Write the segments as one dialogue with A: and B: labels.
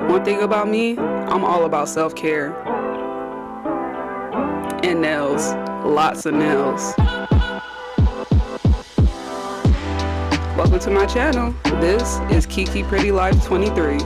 A: One thing about me, I'm all about self-care and nails, lots of nails. Welcome to my channel. This is Kiki Pretty Life 23.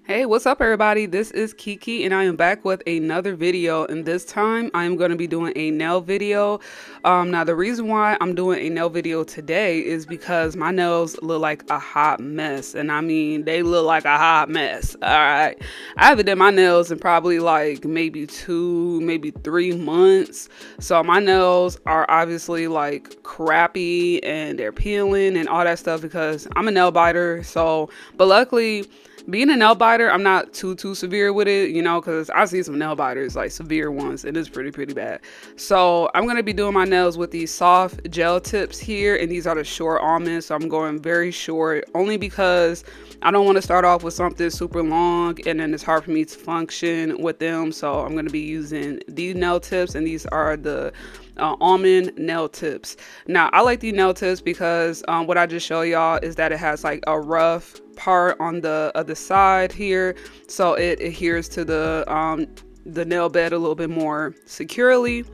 A: Hey, what's up everybody? This is Kiki and I am back with another video, and this time I'm going to be doing a nail video. Now the reason why I'm doing a nail video today is because my nails look like a hot mess, and I mean they look like a hot mess. Alright, I haven't done my nails in probably like maybe 3 months, so my nails are obviously like crappy and they're peeling and all that stuff because I'm a nail biter. So but luckily, being a nail biter, I'm not too severe with it, you know, because I see some nail biters, like severe ones, and it's pretty bad. So I'm going to be doing my nails with these soft gel tips here, and these are the short almonds, so I'm going very short, only because I don't want to start off with something super long, and then it's hard for me to function with them. So I'm going to be using these nail tips, and these are the almond nail tips. Now I like these nail tips because what I just show y'all is that it has like a rough part on the other side here, so it adheres to the nail bed a little bit more securely.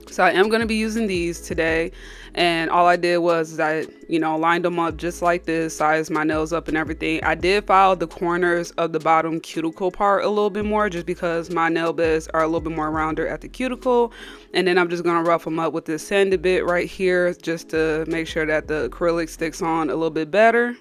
A: So I am going to be using these today, and all I did was I, lined them up just like this, sized my nails up and everything. I did file the corners of the bottom cuticle part a little bit more just because my nail beds are a little bit more rounder at the cuticle. And then I'm just going to rough them up with this sanded bit right here just to make sure that the acrylic sticks on a little bit better.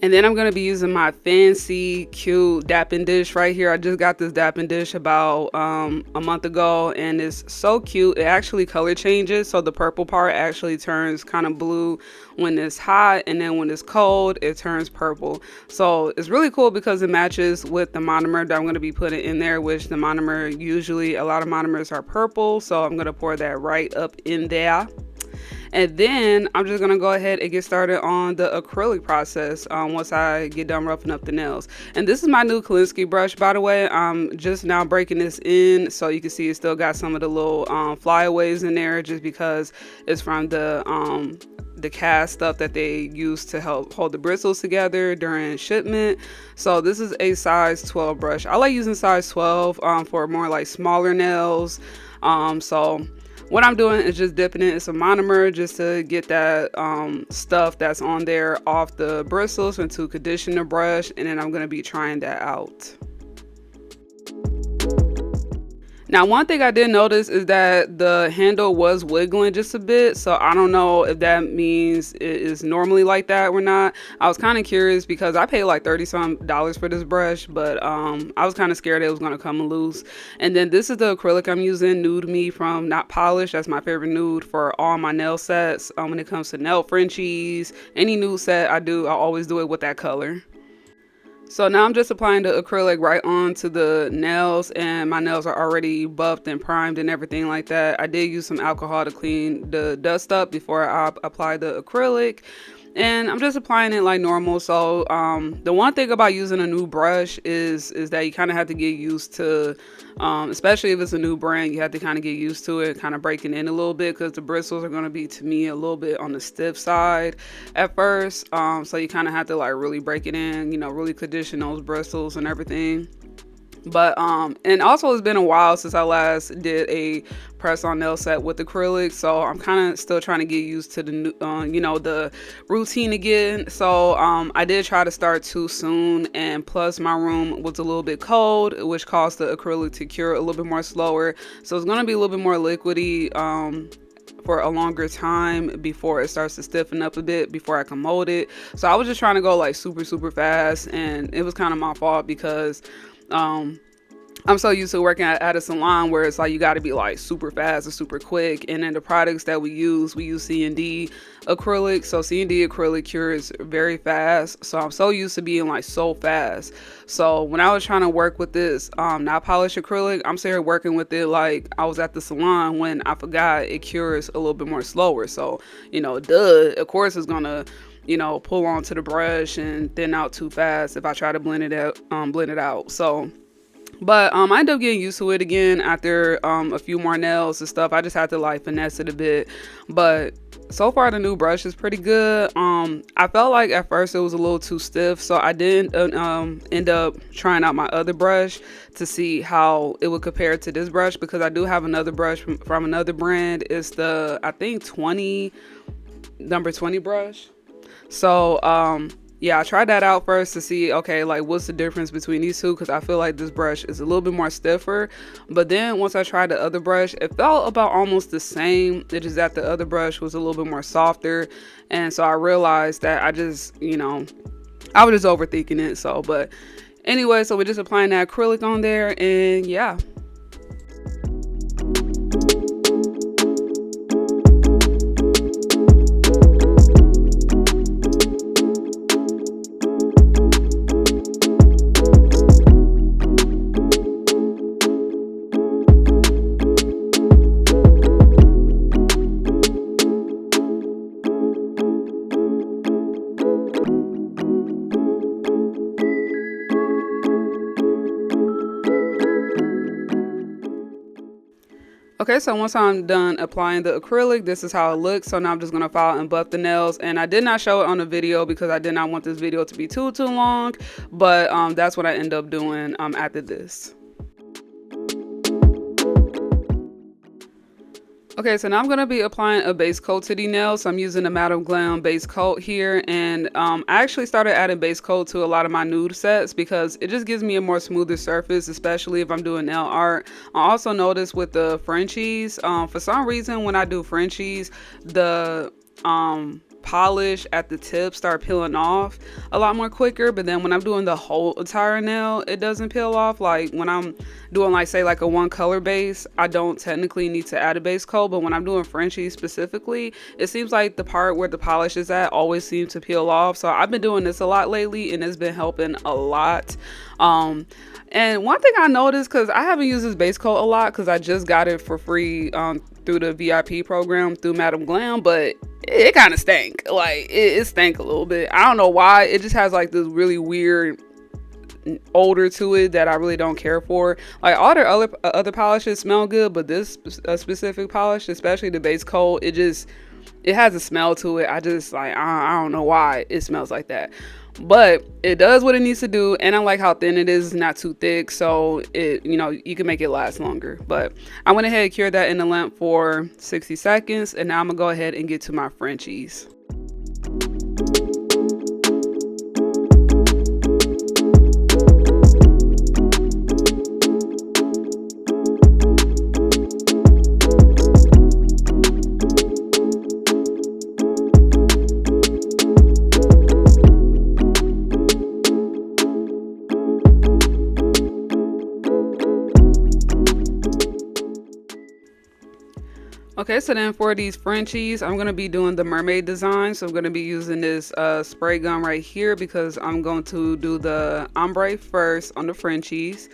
A: And then I'm going to be using my fancy, cute dapping dish right here. I just got this dapping dish about a month ago, and it's so cute. It actually color changes. So the purple part actually turns kind of blue when it's hot, and then when it's cold, it turns purple. So it's really cool because it matches with the monomer that I'm going to be putting in there, which the monomer, usually a lot of monomers are purple. So I'm going to pour that right up in there. And then I'm just gonna go ahead and get started on the acrylic process once I get done roughing up the nails. And this is my new Kolinsky brush, by the way. I'm just now breaking this in, so you can see it still got some of the little flyaways in there, just because it's from the cast stuff that they use to help hold the bristles together during shipment. So this is a size 12 brush. I like using size 12 for more like smaller nails. So what I'm doing is just dipping it in some monomer just to get that stuff that's on there off the bristles and to condition the brush, and then I'm going to be trying that out. Now, one thing I did notice is that the handle was wiggling just a bit, so I don't know if that means it is normally like that or not. I was kind of curious because I paid like $30-some for this brush, but I was kind of scared it was going to come loose. And then this is the acrylic I'm using, Nude Me from Not Polished. That's my favorite nude for all my nail sets. When it comes to nail Frenchies, any nude set I always do it with that color. So now I'm just applying the acrylic right onto the nails, and my nails are already buffed and primed and everything like that. I did use some alcohol to clean the dust up before I applied the acrylic. And I'm just applying it like normal. So the one thing about using a new brush is that you kind of have to get used to, especially if it's a new brand, you have to kind of get used to it, kind of breaking in a little bit, because the bristles are going to be, to me, a little bit on the stiff side at first. So you kind of have to like really break it in, really condition those bristles and everything. But and also it's been a while since I last did a press on nail set with acrylic, so I'm kind of still trying to get used to the new the routine again. So I did try to start too soon, and plus my room was a little bit cold, which caused the acrylic to cure a little bit more slower, so it's going to be a little bit more liquidy for a longer time before it starts to stiffen up a bit before I can mold it. So I was just trying to go like super fast, and it was kind of my fault because I'm so used to working at a salon where it's like you got to be like super fast and super quick. And then the products that we use C&D acrylic. So C&D acrylic cures very fast. So I'm so used to being like so fast. So when I was trying to work with this not polished acrylic, I'm sitting here working with it like I was at the salon, when I forgot it cures a little bit more slower. So, of course it's gonna pull onto the brush and thin out too fast if I try to blend it out. So But I ended up getting used to it again after a few more nails and stuff. I just had to like finesse it a bit. But so far the new brush is pretty good. I felt like at first it was a little too stiff, so I did end up trying out my other brush to see how it would compare to this brush, because I do have another brush from another brand. It's the, I think, number 20 brush. So yeah, I tried that out first to see, okay, like what's the difference between these two, because I feel like this brush is a little bit more stiffer. But then once I tried the other brush, it felt about almost the same. It is that the other brush was a little bit more softer, and so I realized that I just, I was just overthinking it. So, but anyway, so we're just applying that acrylic on there, and yeah. Okay, so once I'm done applying the acrylic, this is how it looks. So now I'm just gonna file and buff the nails, and I did not show it on the video because I did not want this video to be too long, but that's what I end up doing after this. Okay, so now I'm going to be applying a base coat to the nails. So I'm using the MIDORIMEDIA base coat here, and I actually started adding base coat to a lot of my nude sets because it just gives me a more smoother surface, especially if I'm doing nail art. I also noticed with the Frenchies, for some reason when I do Frenchies, the polish at the tip start peeling off a lot more quicker, but then when I'm doing the whole entire nail, it doesn't peel off. Like when I'm doing, like, say like a one color base, I don't technically need to add a base coat, but when I'm doing Frenchies specifically, it seems like the part where the polish is at always seems to peel off. So I've been doing this a lot lately, and it's been helping a lot. And one thing I noticed, because I haven't used this base coat a lot because I just got it for free through the VIP program through MIDORIMEDIA, but it kind of stank. Like it stank a little bit. I don't know why. It just has like this really weird odor to it that I really don't care for. Like all their other polishes smell good, but this specific polish, especially the base coat, it has a smell to it. I just like, I don't know why it smells like that. But it does what it needs to do, and I like how thin it is, not too thick, so it, you can make it last longer. But I went ahead and cured that in the lamp for 60 seconds, and now I'm gonna go ahead and get to my Frenchies. Okay, so then for these Frenchies, I'm going to be doing the mermaid design. So I'm going to be using this spray gun right here because I'm going to do the ombre first on the Frenchies.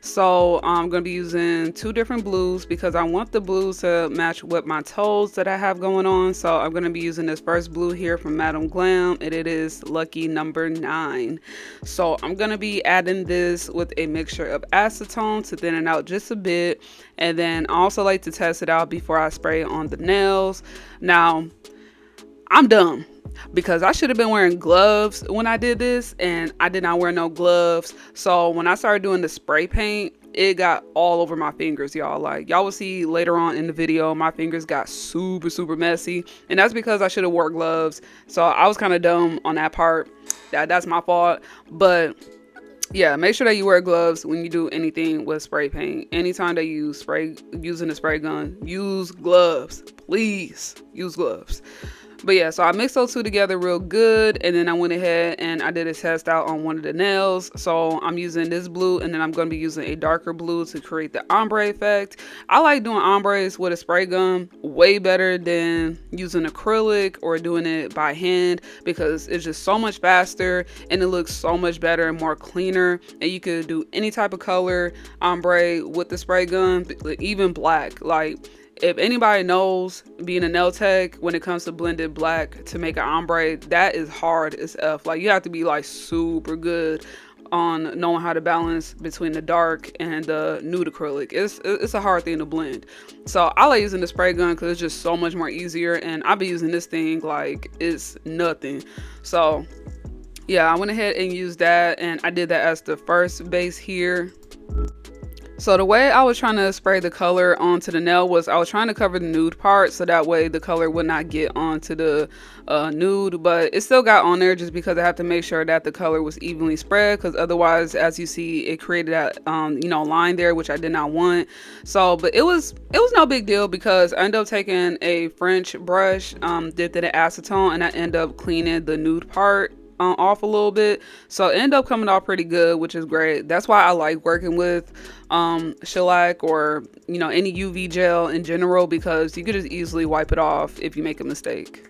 A: So I'm going to be using two different blues because I want the blues to match with my toes that I have going on. So I'm going to be using this first blue here from MIDORIMEDIA, and it is Lucky Number 9. So I'm going to be adding this with a mixture of acetone to thin it out just a bit. And then I also like to test it out before I spray on the nails. Now, I'm dumb because I should have been wearing gloves when I did this, and I did not wear no gloves. So when I started doing the spray paint, it got all over my fingers, y'all. Like y'all will see later on in the video, my fingers got super messy, and that's because I should have wore gloves. So I was kind of dumb on that part. That's my fault. But yeah, make sure that you wear gloves when you do anything with spray paint. Anytime that you using a spray gun, use gloves. Please use gloves. But yeah, so I mixed those two together real good, and then I went ahead and I did a test out on one of the nails. So I'm using this blue, and then I'm going to be using a darker blue to create the ombre effect. I like doing ombres with a spray gun way better than using acrylic or doing it by hand, because it's just so much faster and it looks so much better and more cleaner. And you could do any type of color ombre with the spray gun, even black. Like, if anybody knows, being a nail tech, when it comes to blended black to make an ombre, that is hard as F. Like, you have to be like super good on knowing how to balance between the dark and the nude acrylic. It's a hard thing to blend. So I like using the spray gun because it's just so much more easier, and I've been using this thing like it's nothing. So yeah, I went ahead and used that, and I did that as the first base here. So the way I was trying to spray the color onto the nail was I was trying to cover the nude part so that way the color would not get onto the nude, but it still got on there just because I had to make sure that the color was evenly spread, because otherwise, as you see, it created that you know, line there, which I did not want. So but it was no big deal because I ended up taking a French brush, dipped it in acetone, and I ended up cleaning the nude part off a little bit, so it ended up coming off pretty good, which is great. That's why I like working with shellac or, you know, any UV gel in general, because you could just easily wipe it off if you make a mistake.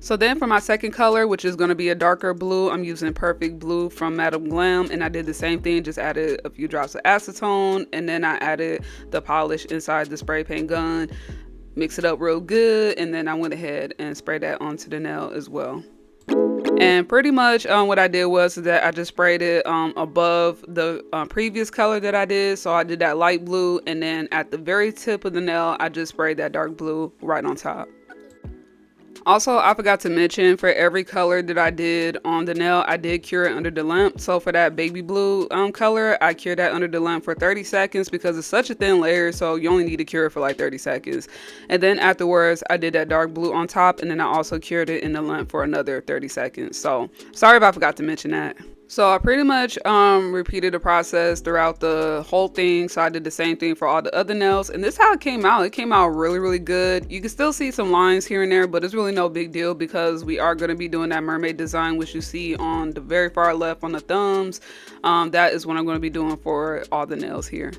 A: So then for my second color, which is going to be a darker blue, I'm using Perfect Blue from Madame Glam, and I did the same thing, just added a few drops of acetone, and then I added the polish inside the spray paint gun, mix it up real good, and then I went ahead and sprayed that onto the nail as well. And pretty much what I did was that I just sprayed it above the previous color that I did. So I did that light blue, and then at the very tip of the nail, I just sprayed that dark blue right on top. Also, I forgot to mention, for every color that I did on the nail, I did cure it under the lamp. So for that baby blue color, I cured that under the lamp for 30 seconds because it's such a thin layer, so you only need to cure it for like 30 seconds. And then afterwards, I did that dark blue on top, and then I also cured it in the lamp for another 30 seconds. So sorry if I forgot to mention that. So I pretty much repeated the process throughout the whole thing. So I did the same thing for all the other nails, and this is how it came out. It came out really, really good. You can still see some lines here and there, but it's really no big deal because we are going to be doing that mermaid design, which you see on the very far left on the thumbs. That is what I'm going to be doing for all the nails here.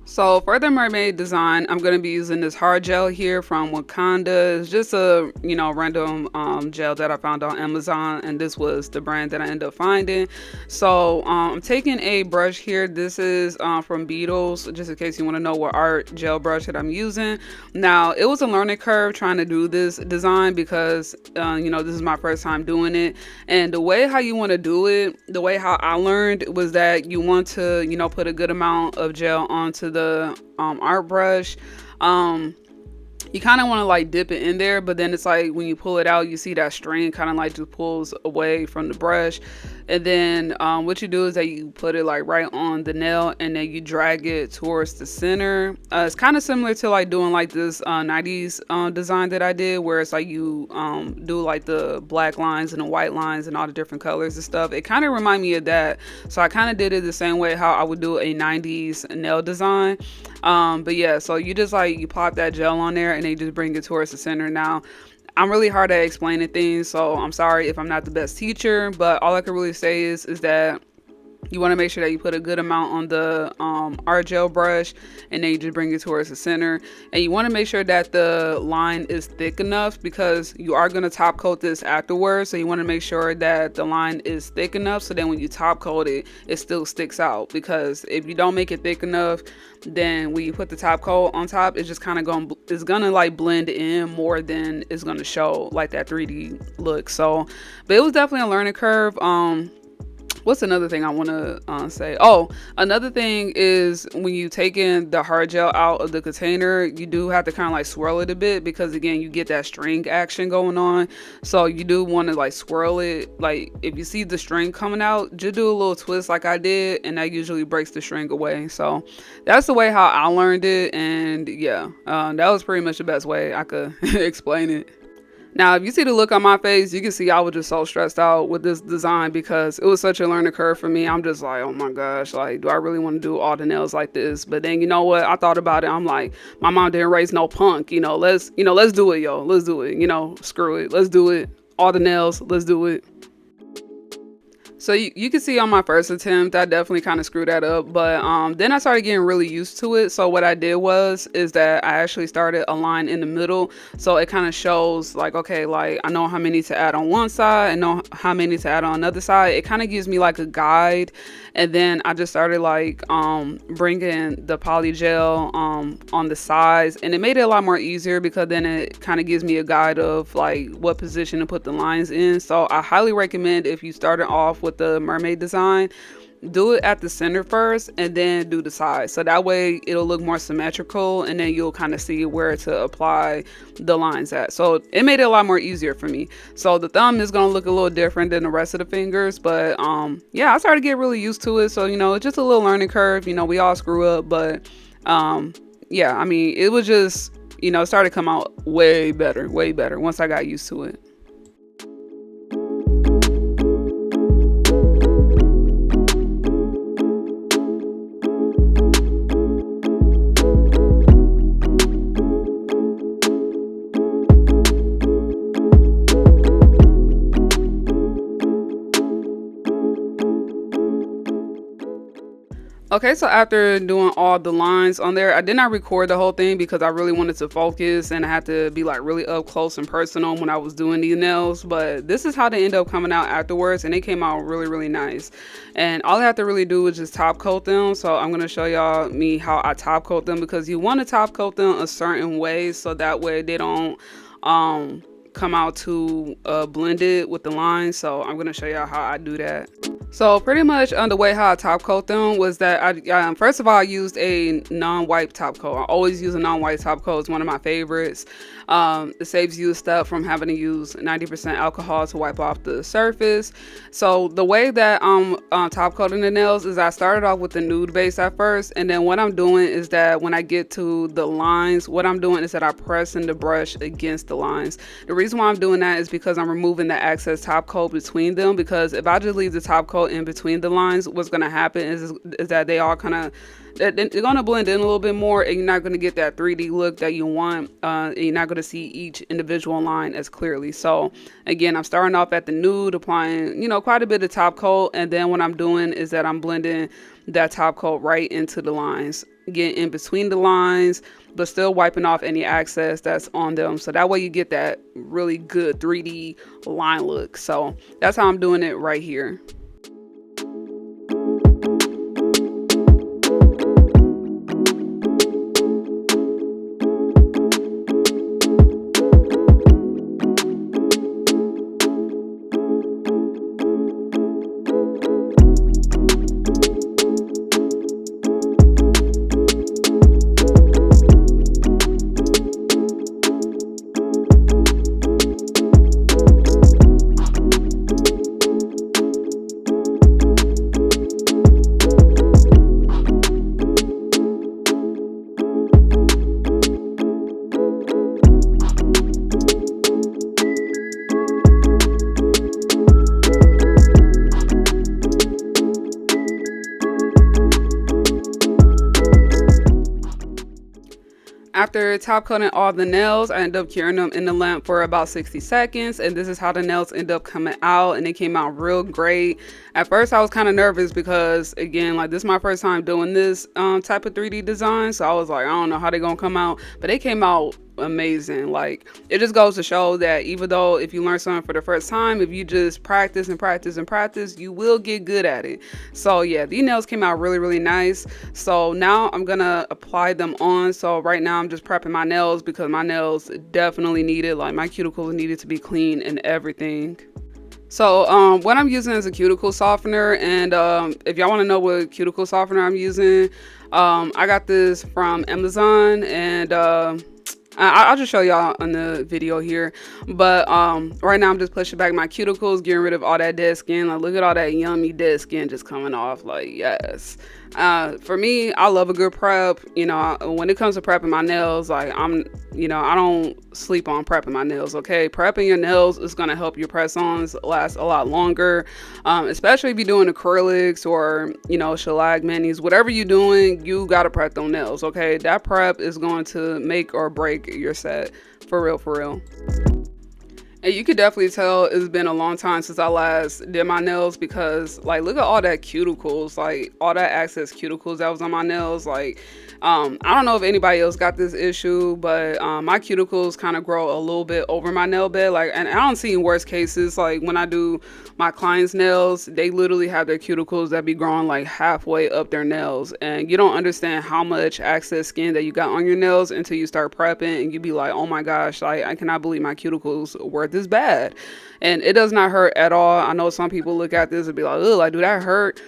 A: So for the mermaid design, I'm going to be using this hard gel here from Wakanda. It's just a, you know, random gel that I found on Amazon, and this was the brand that I ended up finding. So I'm taking a brush here. This is from Beetles, just in case you want to know what art gel brush that I'm using. Now, it was a learning curve trying to do this design because, you know, this is my first time doing it. And the way how you want to do it, the way how I learned was that you want to, you know, put a good amount of gel onto the art brush. You kind of want to like dip it in there, but then it's like when you pull it out, you see that string kind of like just pulls away from the brush. And then what you do is that you put it like right on the nail, and then you drag it towards the center. It's kind of similar to like doing like this 90s design that I did, where it's like you do like the black lines and the white lines and all the different colors and stuff. It kind of reminded me of that. So I kind of did it the same way how I would do a 90s nail design. But yeah, so you just like, you pop that gel on there and then you just bring it towards the center. Now, I'm really hard at explaining things, so I'm sorry if I'm not the best teacher, but all I can really say is that you want to make sure that you put a good amount on the art gel brush, and then you just bring it towards the center. And you want to make sure that the line is thick enough because you are going to top coat this afterwards. So you want to make sure that the line is thick enough so then when you top coat it, it still sticks out. Because if you don't make it thick enough, then when you put the top coat on top, it's just kind of it's gonna like blend in more than it's gonna show like that 3D look. So, but it was definitely a learning curve. What's another thing I want to say? Oh, another thing is when you take in the hard gel out of the container, you do have to kind of like swirl it a bit because again, you get that string action going on. So you do want to like swirl it. Like if you see the string coming out, just do a little twist like I did, and that usually breaks the string away. So that's the way how I learned it. And yeah, that was pretty much the best way I could explain it. Now, if you see the look on my face, you can see I was just so stressed out with this design because it was such a learning curve for me. I'm just like, oh my gosh, like, do I really want to do all the nails like this? But then, you know what? I thought about it. I'm like, my mom didn't raise no punk. Let's do it, yo. Let's do it. Screw it. Let's do it. All the nails. Let's do it. So you can see on my first attempt, I definitely kind of screwed that up. But then I started getting really used to it. So what I did is that I actually started a line in the middle. So it kind of shows like, okay, like I know how many to add on one side and know how many to add on another side. It kind of gives me like a guide. And then I just started like bringing the poly gel on the sides. And it made it a lot more easier because then it kind of gives me a guide of like what position to put the lines in. So I highly recommend if you started off with the mermaid design, do it at the center first and then do the sides, so that way it'll look more symmetrical and then you'll kind of see where to apply the lines at. So it made it a lot more easier for me. So the thumb is going to look a little different than the rest of the fingers, but yeah, I started to get really used to it. So it's just a little learning curve. We all screw up, but yeah, I mean, it was just it started to come out way better once I got used to it. Okay, so after doing all the lines on there, I did not record the whole thing because I really wanted to focus and I had to be like really up close and personal when I was doing these nails. But this is how they end up coming out afterwards, and they came out really nice. And all I have to really do is just top coat them. So I'm gonna show y'all how I top coat them, because you want to top coat them a certain way so that way they don't come out too blended with the lines. So I'm gonna show y'all how I do that. So pretty much the way how I top coat them was that I first of all, I used a non-wipe top coat. I always use a non-wipe top coat. It's one of my favorites. It saves you stuff from having to use 90% alcohol to wipe off the surface. So the way that I'm top coating the nails is I started off with the nude base at first, and then what I'm doing is that when I get to the lines, what I'm doing is that I press in the brush against the lines. The reason why I'm doing that is because I'm removing the excess top coat between them, because if I just leave the top coat in between the lines, what's going to happen is that they all kind of, they're going to blend in a little bit more, and you're not going to get that 3D look that you want. And you're not going to see each individual line as clearly. So again, I'm starting off at the nude, applying quite a bit of top coat, and then what I'm doing is that I'm blending that top coat right into the lines, getting in between the lines, but still wiping off any excess that's on them, so that way you get that really good 3D line look. So that's how I'm doing it right here. After top coating all the nails, I end up curing them in the lamp for about 60 seconds, and this is how the nails end up coming out, and they came out real great. At first I was kind of nervous because, again, like, this is my first time doing this type of 3D design, so I was like, I don't know how they're gonna come out, but they came out amazing. Like, it just goes to show that even though if you learn something for the first time, if you just practice and practice and practice, you will get good at it. So yeah, these nails came out really nice. So now I'm gonna apply them on. So right now I'm just prepping my nails because my nails definitely needed, like, my cuticles needed to be clean and everything. So what I'm using is a cuticle softener, and if y'all want to know what cuticle softener I'm using, I got this from Amazon, and I'll just show y'all on the video here. But right now I'm just pushing back my cuticles, getting rid of all that dead skin. Like, look at all that yummy dead skin just coming off. Like, yes. For me, I love a good prep. You know, when it comes to prepping my nails, like I don't sleep on prepping my nails. Okay, prepping your nails is gonna help your press-ons last a lot longer, especially if you're doing acrylics or shellac manis. Whatever you're doing, you gotta prep them nails. Okay, that prep is going to make or break your set, for real, for real. And you could definitely tell it's been a long time since I last did my nails, because like, look at all that cuticles, like all that excess cuticles that was on my nails. Like, I don't know if anybody else got this issue, but my cuticles kind of grow a little bit over my nail bed. Like, and I don't see in worst cases, like when I do my clients' nails, they literally have their cuticles that be growing like halfway up their nails, and you don't understand how much excess skin that you got on your nails until you start prepping, and you be like, oh my gosh, like I cannot believe my cuticles were this bad. And it does not hurt at all. I know some people look at this and be like, oh, like, do that hurt?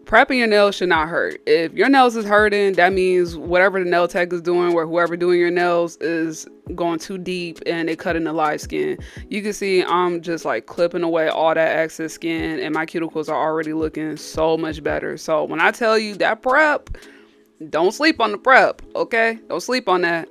A: Prepping your nails should not hurt. If your nails is hurting, that means whatever the nail tech is doing, or whoever doing your nails, is going too deep and they cutting the live skin. You can see I'm just like clipping away all that excess skin, and my cuticles are already looking so much better. So when I tell you that prep, don't sleep on the prep, okay? Don't sleep on that.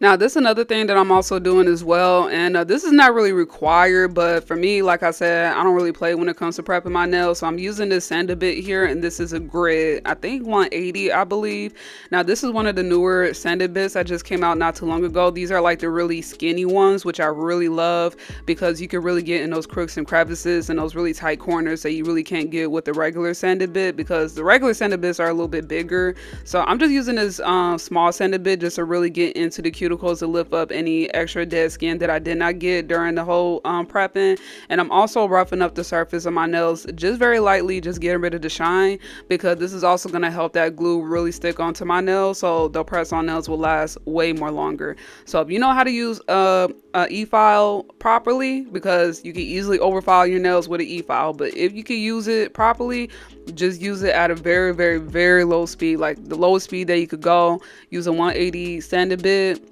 A: Now, this is another thing that I'm also doing as well, and this is not really required, but for me, like I said, I don't really play when it comes to prepping my nails, so I'm using this sand a bit here, and this is a grit, I think 180, I believe. Now, this is one of the newer sanded bits that just came out not too long ago. These are like the really skinny ones, which I really love, because you can really get in those crooks and crevices and those really tight corners that you really can't get with the regular sanded bit, because the regular sanded bits are a little bit bigger. So I'm just using this small sanded bit just to really get into the cuticles, to lift up any extra dead skin that I did not get during the whole prepping. And I'm also roughing up the surface of my nails just very lightly, just getting rid of the shine, because this is also going to help that glue really stick onto my nails, so the press on nails will last way more longer. So if you know how to use a e-file properly, because you can easily overfile your nails with an e-file, but if you can use it properly, just use it at a very, very, very low speed, like the lowest speed that you could go. Use a 180 sanded bit,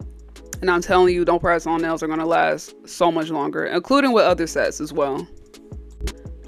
A: and I'm telling you, don't press on nails are going to last so much longer, including with other sets as well.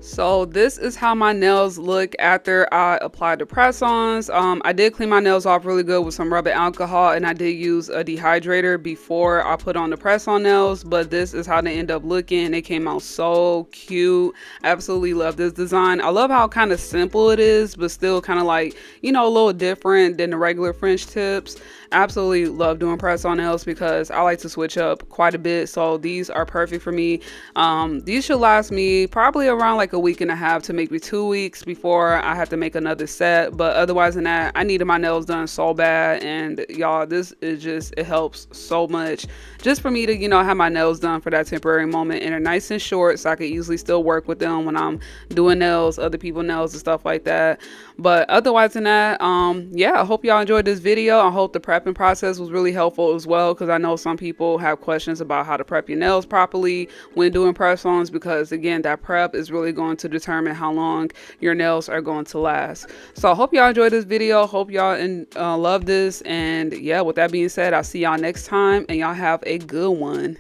A: So this is how my nails look after I applied the press-ons. I did clean my nails off really good with some rubbing alcohol, and I did use a dehydrator before I put on the press-on nails, but this is how they end up looking. They came out so cute. Absolutely love this design. I love how kind of simple it is, but still kind of like, a little different than the regular French tips. Absolutely love doing press-on nails because I like to switch up quite a bit, so these are perfect for me. These should last me probably around like a week and a half to maybe 2 weeks before I have to make another set, but otherwise than that, I needed my nails done so bad, and y'all, this is just, it helps so much just for me to have my nails done for that temporary moment, and they're nice and short, so I can easily still work with them when I'm doing nails, other people's nails and stuff like that. But otherwise than that, yeah, I hope y'all enjoyed this video. I hope the prepping process was really helpful as well, because I know some people have questions about how to prep your nails properly when doing press-ons, because again, that prep is really going to determine how long your nails are going to last. So I hope y'all enjoyed this video. Hope y'all love this, and yeah, with that being said, I'll see y'all next time, and y'all have a good one.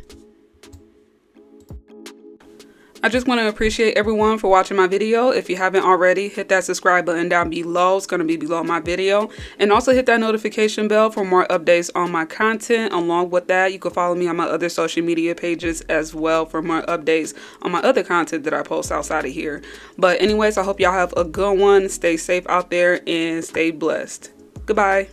A: I just want to appreciate everyone for watching my video. If you haven't already, hit that subscribe button down below. It's going to be below my video. And also hit that notification bell for more updates on my content. Along with that, you can follow me on my other social media pages as well for more updates on my other content that I post outside of here. But anyways, I hope y'all have a good one. Stay safe out there and stay blessed. Goodbye.